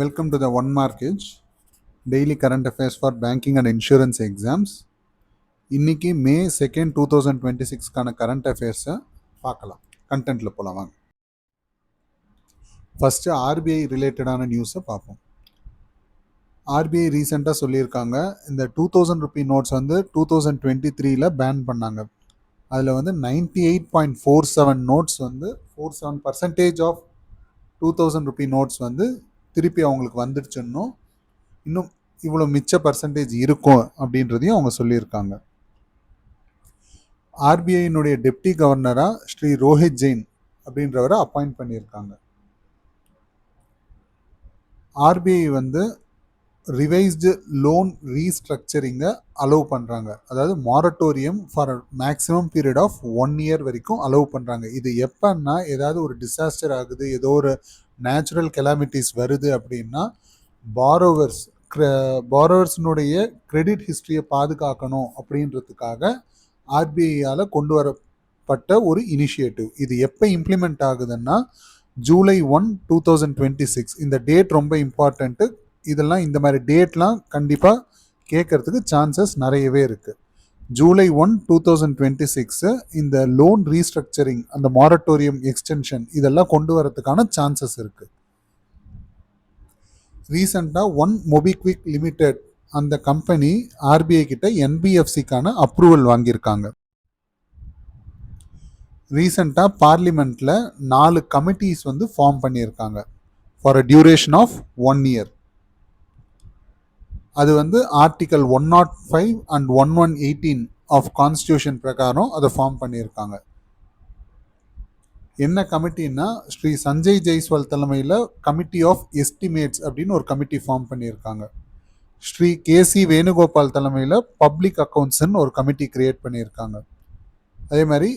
Welcome to the one markage daily current affairs for banking and insurance exams. இன்னைக்கு மே 2nd 2026 current அஃபேர்ஸை பார்க்கலாம். கண்டென்ட்டில் போகலாம் வாங்க. First RBI ரிலேட்டடான நியூஸை பார்ப்போம். ஆர்பிஐ ரீசெண்டாக சொல்லியிருக்காங்க, இந்த 2000 ரூபி நோட்ஸ் வந்து 2023 பேன் பண்ணாங்க. அதில் வந்து 98.47 நோட்ஸ் வந்து 47% ஆஃப் 2000 ரூபி நோட்ஸ் வந்து திருப்பி அவங்களுக்கு வந்துடுச்சுன்னும், இன்னும் இவ்வளோ மிச்ச பர்சன்டேஜ் இருக்கும் அப்படின்றதையும் அவங்க சொல்லியிருக்காங்க. ஆர்பிஐனுடைய டெப்டி கவர்னராக ஸ்ரீ ரோஹித் ஜெயின் அப்படின்றவரை அப்பாயிண்ட் பண்ணியிருக்காங்க. ஆர்பிஐ வந்து ரிவைஸ்டு லோன் ரீஸ்ட்ரக்சரிங்கை அலோவ் பண்ணுறாங்க. அதாவது moratorium for maximum period of 1 year வரைக்கும் அலோவ் பண்ணுறாங்க. இது எப்பன்னா, ஏதாவது ஒரு டிசாஸ்டர் ஆகுது, ஏதோ ஒரு நேச்சுரல் கெலாமிட்டிஸ் வருது அப்படின்னா பாரோவர்ஸ்னுடைய கிரெடிட் ஹிஸ்ட்ரியை பாதுகாக்கணும் அப்படின்றதுக்காக ஆர்பிஐயால் கொண்டு வரப்பட்ட ஒரு இனிஷியேட்டிவ். இது எப்போ இம்ப்ளிமெண்ட் ஆகுதுன்னா July 1, 2026. இந்த டேட் ரொம்ப இம்பார்ட்டண்ட்டு. இதெல்லாம் இந்த மாதிரி டேட்லாம் கண்டிப்பாக கேட்கறதுக்கு சான்சஸ் நிறையவே இருக்குது. July 1, 2026 இந்த லோன் ரீஸ்ட்ரக்சரிங், அந்த மாரட்டோரியம் எக்ஸ்டென்ஷன் இதெல்லாம் கொண்டு வரதுக்கான சான்சஸ் இருக்குது. ரீசெண்டாக ஒன் மொபிக்விக் லிமிடெட் அந்த கம்பெனி ஆர்பிஐ கிட்ட என்பிஎஃப்சிக்கான அப்ரூவல் வாங்கியிருக்காங்க. ரீசெண்டாக பார்லிமெண்ட்டில் 4 கமிட்டிஸ் வந்து ஃபார்ம் பண்ணியிருக்காங்க for a duration of 1 year. அது வந்து ஆர்டிகல் 105 and 1118 ஆஃப் கான்ஸ்டியூஷன் பிரகாரம் அதை ஃபார்ம் பண்ணியிருக்காங்க. என்ன கமிட்டின்னா, ஸ்ரீ சஞ்சய் ஜெய்ஸ்வால் தலைமையில் கமிட்டி ஆஃப் எஸ்டிமேட்ஸ் அப்படின்னு ஒரு கமிட்டி ஃபார்ம் பண்ணியிருக்காங்க. ஸ்ரீ கேசி வேணுகோபால் தலைமையில் பப்ளிக் அக்கௌண்ட்ஸ்ன்னு ஒரு கமிட்டி கிரியேட் பண்ணியிருக்காங்க. அதே மாதிரி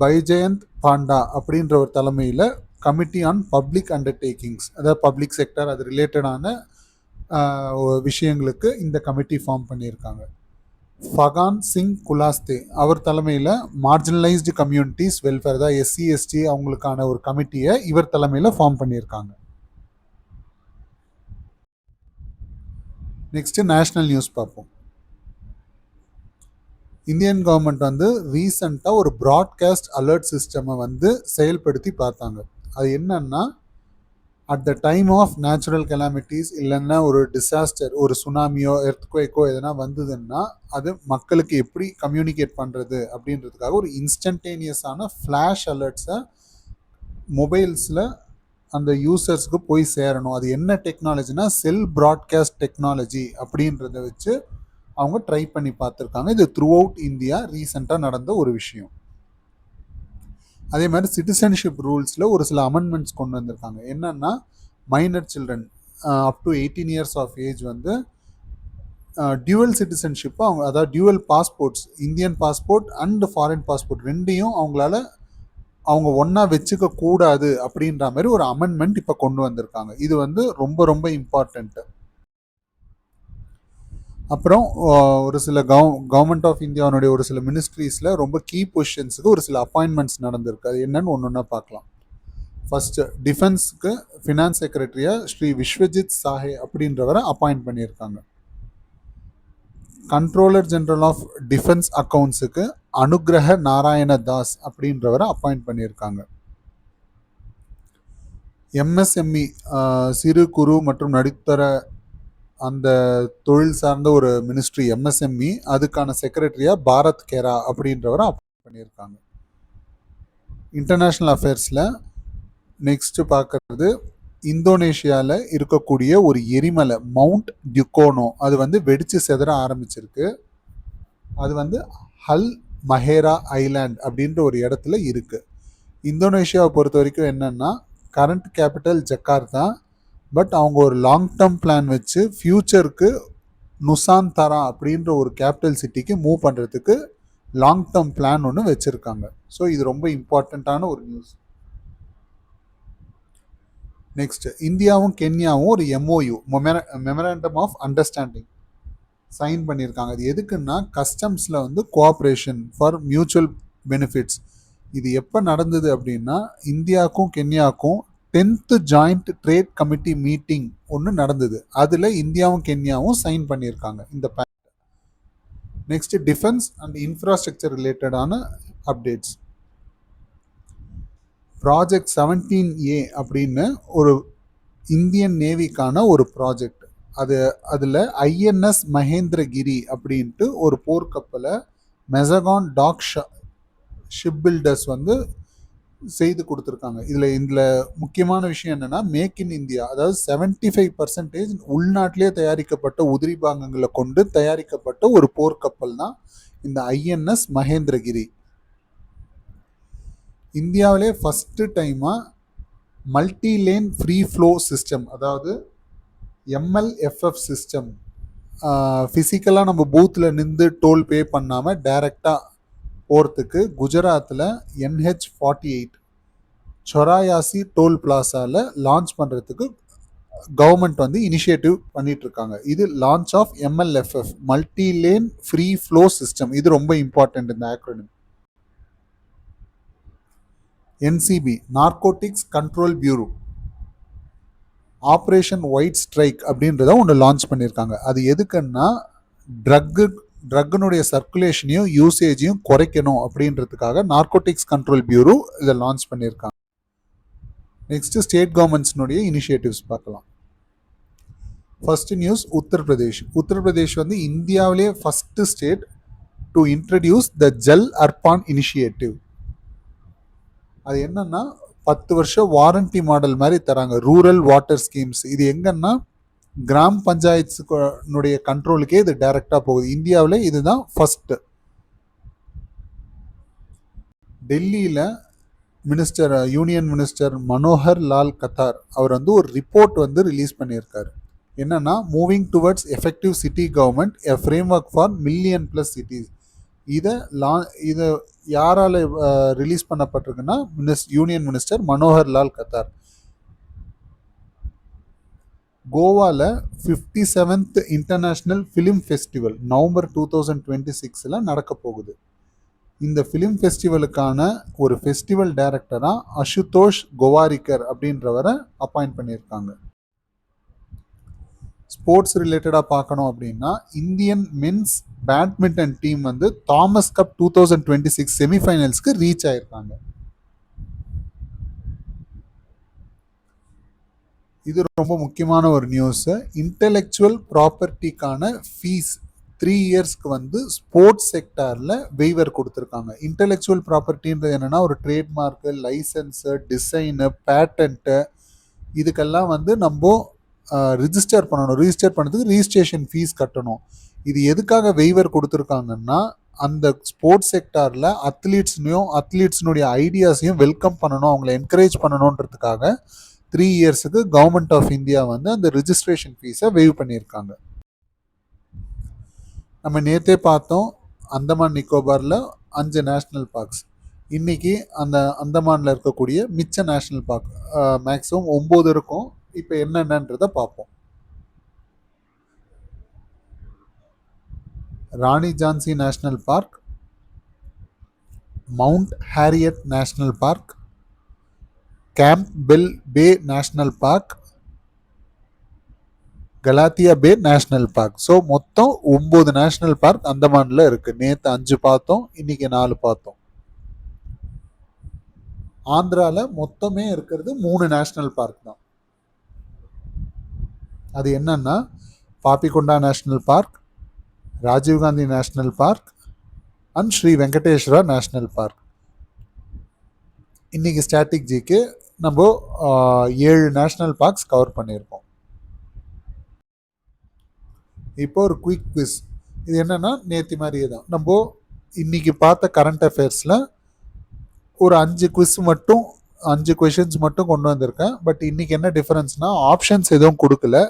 பைஜெயந்த் பாண்டா அப்படின்ற ஒரு தலைமையில் கமிட்டி ஆன் பப்ளிக் அண்டர்டேக்கிங்ஸ், அதாவது பப்ளிக் செக்டர் அது ரிலேட்டடான விஷயங்களுக்கு இந்த கமிட்டி ஃபார்ம் பண்ணியிருக்காங்க. ஃபகான் சிங் குலாஸ்தே அவர் தலைமையில் மார்ஜினலைஸ்டு கம்யூனிட்டிஸ் வெல்ஃபேர், அதாவது எஸ்சி எஸ்டி அவங்களுக்கான ஒரு கமிட்டியை இவர் தலைமையில் ஃபார்ம் பண்ணியிருக்காங்க. நெக்ஸ்ட்டு நேஷ்னல் நியூஸ் பார்ப்போம். இந்தியன் கவர்மெண்ட் வந்து ரீசண்டாக ஒரு ப்ராட்காஸ்ட் அலர்ட் சிஸ்டமை வந்து செயல்படுத்தி பார்த்தாங்க. அது என்னன்னா, at the time of natural calamities இல்லைன்னா ஒரு டிசாஸ்டர், ஒரு சுனாமியோ எர்த்குவேக்கோ எதனா வந்ததுன்னா அது மக்களுக்கு எப்படி கம்யூனிகேட் பண்ணுறது அப்படின்றதுக்காக ஒரு இன்ஸ்டன்டேனியஸான ஃப்ளாஷ் அலர்ட்ஸை மொபைல்ஸில் அந்த யூசர்ஸ்க்கு போய் சேரணும். அது என்ன டெக்னாலஜினா செல் ப்ராட்காஸ்ட் டெக்னாலஜி அப்படின்றத வச்சு அவங்க ட்ரை பண்ணி பார்த்துருக்காங்க. இது த்ரூ அவுட் இந்தியா ரீசெண்டாக நடந்த ஒரு விஷயம். அதே மாதிரி சிட்டிசன்ஷிப் ரூல்ஸில் ஒரு சில அமெண்ட்மெண்ட்ஸ் கொண்டு வந்திருக்காங்க. என்னன்னா, minor children up to 18 years of age வந்து டியூவல் சிட்டிசன்ஷிப்பை அவங்க, அதாவது dual passports, Indian passport and foreign passport ரெண்டையும் அவங்க ஒன்றா வச்சுக்க கூடாது அப்படின்ற மாதிரி ஒரு அமெண்ட்மெண்ட் இப்போ கொண்டு வந்திருக்காங்க. இது வந்து ரொம்ப ரொம்ப இம்பார்ட்டண்ட்டு. அப்புறம் ஒரு சில கவர்மெண்ட் ஆஃப் இந்தியாவுடைய ஒரு சில மினிஸ்ட்ரீஸில் ரொம்ப கீ பொசிஷன்ஸுக்கு ஒரு சில அப்பாயின்மெண்ட்ஸ் நடந்திருக்கு. அது என்னன்னு ஒன்று பார்க்கலாம். ஃபஸ்ட்டு டிஃபென்ஸுக்கு ஃபினான்ஸ் செக்ரட்டரியாக ஸ்ரீ விஸ்வஜித் சாஹே அப்படின்றவரை அப்பாயிண்ட் பண்ணியிருக்காங்க. கண்ட்ரோலர் ஜெனரல் ஆஃப் டிஃபென்ஸ் அக்கௌண்ட்ஸுக்கு அனுகிரக நாராயண தாஸ் அப்படின்றவரை அப்பாயிண்ட் பண்ணியிருக்காங்க. எம்எஸ்எம்இ சிறு குறு மற்றும் நடுத்தர அந்த தொழில் சார்ந்த ஒரு மினிஸ்ட்ரி எம்எஸ்எம்இ, அதுக்கான செக்ரட்டரியாக பாரத் கேரா அப்படின்றவரை அப்பாயிண்ட் பண்ணியிருக்காங்க. இன்டர்நேஷ்னல் அஃபேர்ஸில் நெக்ஸ்ட்டு பார்க்குறது, இந்தோனேஷியாவில் இருக்கக்கூடிய ஒரு எரிமலை மவுண்ட் டியூகோனோ அது வந்து வெடித்து செதற ஆரம்பிச்சிருக்கு. அது வந்து ஹல் மஹேரா ஐலாண்ட் அப்படின்ற ஒரு இடத்துல இருக்குது. இந்தோனேஷியாவை பொறுத்த வரைக்கும் என்னென்னா, கரண்ட் கேபிட்டல் ஜக்கார்த்தா, பட் அவங்க ஒரு லாங் டேர்ம் பிளான் வச்சு ஃப்யூச்சருக்கு நுசாந்தரா அப்படின்ற ஒரு கேபிட்டல் சிட்டிக்கு மூவ் பண்ணுறதுக்கு லாங் டேர்ம் பிளான் ஒன்று வச்சுருக்காங்க. ஸோ இது ரொம்ப இம்பார்ட்டண்ட்டான ஒரு நியூஸ். நெக்ஸ்ட், இந்தியாவும் கென்யாவும் ஒரு MOU memorandum of understanding sign பண்ணியிருக்காங்க. அது எதுக்குன்னா, கஸ்டம்ஸில் வந்து கோஆப்ரேஷன் ஃபார் மியூச்சுவல் பெனிஃபிட்ஸ். இது எப்போ நடந்தது அப்படின்னா, இந்தியாவுக்கும் கென்யாவுக்கும் 10th joint trade committee meeting ஒன்று நடந்தது. அதில் இந்தியாவும் கென்யாவும் சைன் பண்ணியிருக்காங்க இந்த நெக்ஸ்ட் டிஃபென்ஸ் அண்ட் இன்ஃப்ராஸ்ட்ரக்சர் ரிலேட்டடான அப்டேட்ஸ். ப்ராஜெக்ட் 17A அப்படின்னு ஒரு இந்தியன் நேவிக்கான ஒரு ப்ராஜெக்ட். அதில் ஐஎன்எஸ் மகேந்திரகிரி அப்படின்ட்டு ஒரு போர்க்கப்பலை மெசகான் டாக் ஷிப் பில்டர்ஸ் வந்து செய்து கொடுத்துருக்காங்க. இதில் முக்கியமான விஷயம் என்னன்னா, மேக் இன் இந்தியா, அதாவது 75% உள்நாட்டிலே தயாரிக்கப்பட்ட உதிரி பாகங்களை கொண்டு தயாரிக்கப்பட்ட ஒரு போர்க்கப்பல் தான் இந்த ஐஎன்எஸ் மகேந்திரகிரி. இந்தியாவிலே ஃபஸ்ட்டு டைமாக multi lane free flow system, அதாவது எம்எல்எஃப்எஃப் சிஸ்டம், ஃபிசிக்கலாக நம்ம பூத்தில் நின்று டோல் பே பண்ணாமல் டைரெக்டாக போகிறதுக்கு குஜராத்தில் NH48 சொராயாசி டோல் பிளாசாவில் லான்ச் பண்ணுறதுக்கு கவர்மெண்ட் வந்து இனிஷியேட்டிவ் பண்ணிட்டு இருக்காங்க. இது launch of MLFF, multi lane free flow system. இது ரொம்ப இம்பார்ட்டன்ட் இந்த acronym. NCB, narcotics control bureau, operation white strike அப்படின்றத ஒன்று லான்ச் பண்ணியிருக்காங்க. அது எதுக்குன்னா ட்ரக்குனுடைய சர்க்குலேஷனையும் யூசேஜையும் குறைக்கணும் அப்படின்றதுக்காக நார்கோட்டிக்ஸ் கண்ட்ரோல் பியூரோ இதை லான்ச் பண்ணியிருக்காங்க. நெக்ஸ்ட் ஸ்டேட் கவர்மெண்ட்ஸ்னுடைய இனிஷியேட்டிவ்ஸ் பார்க்கலாம். ஃபர்ஸ்ட் நியூஸ், உத்தரப்பிரதேஷ் வந்து இந்தியாவிலே first state to introduce the Jal Arpan initiative. அது என்னன்னா 10 வருஷம் வாரண்டி மாடல் மாதிரி தராங்க, ரூரல் வாட்டர் ஸ்கீம்ஸ். இது எங்கன்னா கிராம் பஞ்சாயத்துனுடைய கண்ட்ரோலுக்கே இது டைரக்டா போகுது. இந்தியாவில் இதுதான் ஃபர்ஸ்ட். டெல்லியில் யூனியன் மினிஸ்டர் மனோகர் லால் கத்தார் அவர் வந்து ஒரு ரிப்போர்ட் வந்து ரிலீஸ் பண்ணியிருக்காரு. என்னன்னா, moving towards effective city government, a framework for million plus cities. இதை யாரால ரிலீஸ் பண்ணப்பட்டிருக்குன்னா யூனியன் மினிஸ்டர் மனோகர் லால் கத்தார். கோவாவில் 57th international film festival November 2026 நடக்க போகுது. இந்த ஃபிலிம் ஃபெஸ்டிவலுக்கான ஒரு ஃபெஸ்டிவல் டைரக்டராக அசுதோஷ் கோவாரிக்கர் அப்படின்றவரை அப்பாயிண்ட் பண்ணியிருக்காங்க. ஸ்போர்ட்ஸ் ரிலேட்டடாக பார்க்கணும் அப்படின்னா, இந்தியன் மென்ஸ் பேட்மிண்டன் டீம் வந்து தாமஸ் கப் 2026 செமிஃபைனல்ஸ்க்கு ரீச் ஆயிருக்காங்க. இது ரொம்ப முக்கியமான ஒரு நியூஸ். இன்டெலெக்சுவல் ப்ராப்பர்ட்டிக்கான ஃபீஸ் 3 இயர்ஸ்க்கு வந்து ஸ்போர்ட்ஸ் செக்டாரில் வெய்வர் கொடுத்துருக்காங்க. இன்டெலெக்சுவல் ப்ராப்பர்ட்டின்றது என்னென்னா, ஒரு ட்ரேட்மார்க்கு, லைசன்ஸு, டிசைனு, பேட்டன்ட்டு, இதுக்கெல்லாம் வந்து நம்ம ரிஜிஸ்டர் பண்ணணும். ரிஜிஸ்டர் பண்ணுறதுக்கு ரிஜிஸ்ட்ரேஷன் ஃபீஸ் கட்டணும். இது எதுக்காக வெய்வர் கொடுத்துருக்காங்கன்னா, அந்த ஸ்போர்ட்ஸ் செக்டாரில் அத்லீட்ஸ்னுடைய ஐடியாஸையும் வெல்கம் பண்ணணும், அவங்கள என்கரேஜ் பண்ணணுன்றதுக்காக 3 இயர்ஸுக்கு கவர்மெண்ட் ஆஃப் இந்தியா வந்து அந்த ரிஜிஸ்ட்ரேஷன் ஃபீஸை வெய்வ் பண்ணியிருக்காங்க. நம்ம நேற்றே பார்த்தோம், அந்தமான் நிக்கோபாரில் 5 நேஷ்னல் பார்க்ஸ். இன்னைக்கு அந்த அந்தமானில் இருக்கக்கூடிய மிச்ச நேஷ்னல் பார்க் மேக்ஸிமம் 9 இருக்கும். இப்போ என்னென்னன்றதை பார்ப்போம். Rani Jhansi national park, mount Harriet national park, Campbell bay national park, Galathea bay national park. So மொத்தம் 9 நேஷ்னல் பார்க் அந்தமானில் இருக்கு. நேற்று 5 பார்த்தோம், இன்னைக்கு 4 பார்த்தோம். ஆந்திராவில் மொத்தமே இருக்கிறது 3 நேஷ்னல் பார்க் தான். அது என்னன்னா, Papikonda national park, Rajiv Gandhi national park and Shri Venkateswara national park. இன்னைக்கு ஸ்டாட்டிக் ஜிக்கு நம்ம 7 நேஷ்னல் பார்க்ஸ் கவர் பண்ணியிருக்கோம். இப்போ ஒரு குயிக் குவிஸ். இது என்னன்னா, நேற்று மாதிரியே தான் நம்ம இன்னைக்கு பார்த்த கரண்ட் அஃபேர்ஸில் ஒரு 5 குவிஸ் மட்டும் 5 கொஷின்ஸ் மட்டும் கொண்டு வந்திருக்கேன். பட் இன்னைக்கு என்ன டிஃபரன்ஸ்னா, ஆப்ஷன்ஸ் எதுவும் கொடுக்கல.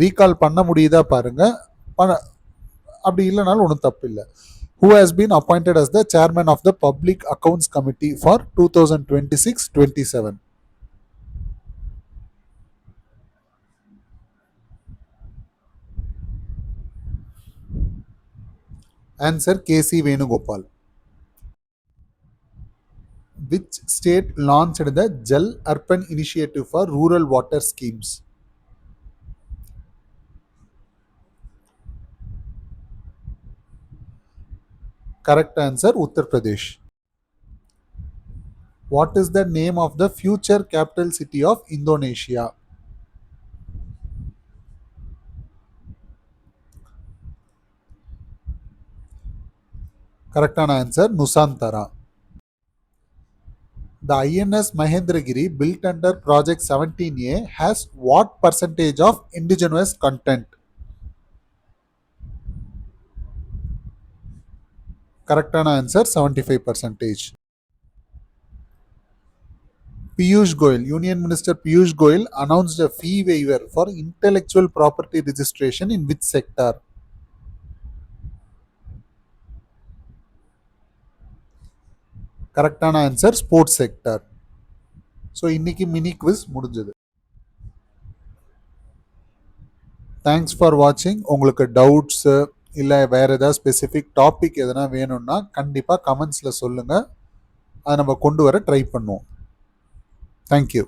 ரீகால் பண்ண முடியுதா பாருங்க, அப்படி இல்லைனாலும் ஒன்றும் தப்பு இல்லை. Who has been appointed as the chairman of the Public Accounts Committee for 2026-27? Answer, KC Venugopal. Which state launched the Jal Urban Initiative for rural water schemes? Correct answer, Uttar Pradesh. What is the name of the future capital city of Indonesia? Correct answer, Nusantara. The INS Mahendragiri built under Project 17A has what percentage of indigenous content? Correct answer, 75 percentage. Piyush Goyal, Union Minister Piyush Goyal announced a fee waiver for intellectual property registration in which sector? Correct answer, sports sector. So இன்னைக்கு mini quiz முடிஞ்சது. Thanks for வாட்சிங். உங்களுக்கு doubts இல்லை வேறு ஏதாவது specific topic எதனா வேணும்னா கண்டிப்பாக கமெண்ட்ஸில் சொல்லுங்கள். அதை நம்ம கொண்டு வர ட்ரை பண்ணுவோம். தேங்க்யூ.